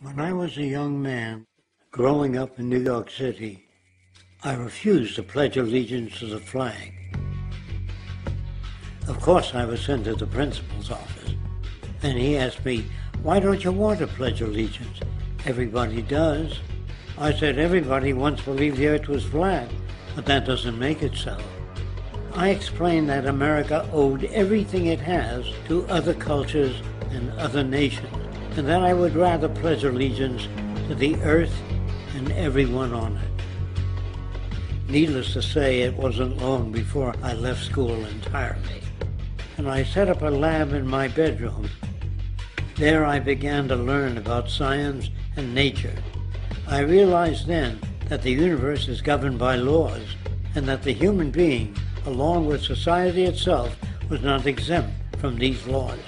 When I was a young man, growing up in New York City, I refused to pledge allegiance to the flag. Of course, I was sent to the principal's office, and he asked me, "Why don't you want to pledge allegiance? Everybody does." I said, "Everybody once believed the earth was flat, but that doesn't make it so." I explained that America owed everything it has to other cultures and other nations, and that I would rather pledge allegiance to the earth and everyone on it. Needless to say, it wasn't long before I left school entirely, and I set up a lab in my bedroom. There I began to learn about science and nature. I realized then that the universe is governed by laws, and that the human being, along with society itself, was not exempt from these laws.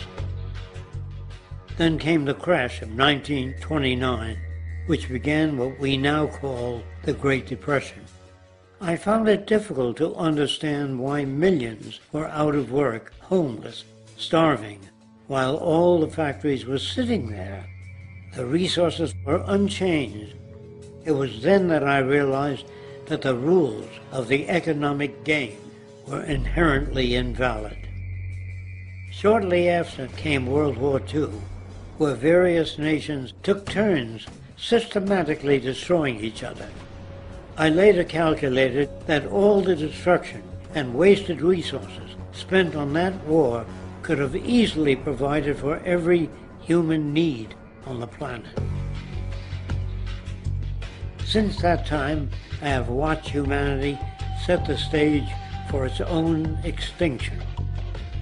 Then came the crash of 1929, which began what we now call the Great Depression. I found it difficult to understand why millions were out of work, homeless, starving, while all the factories were sitting there. The resources were unchanged. It was then that I realized that the rules of the economic game were inherently invalid. Shortly after came World War II, where various nations took turns systematically destroying each other. I later calculated that all the destruction and wasted resources spent on that war could have easily provided for every human need on the planet. Since that time, I have watched humanity set the stage for its own extinction.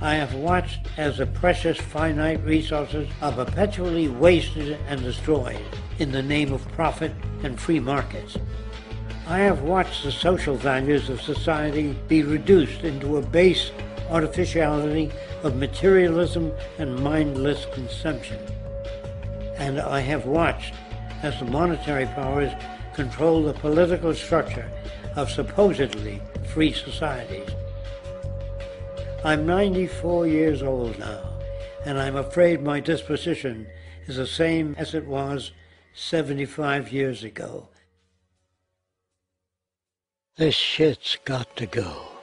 I have watched as the precious finite resources are perpetually wasted and destroyed in the name of profit and free markets. I have watched the social values of society be reduced into a base artificiality of materialism and mindless consumption. And I have watched as the monetary powers control the political structure of supposedly free societies. I'm 94 years old now, and I'm afraid my disposition is the same as it was 75 years ago. This shit's got to go.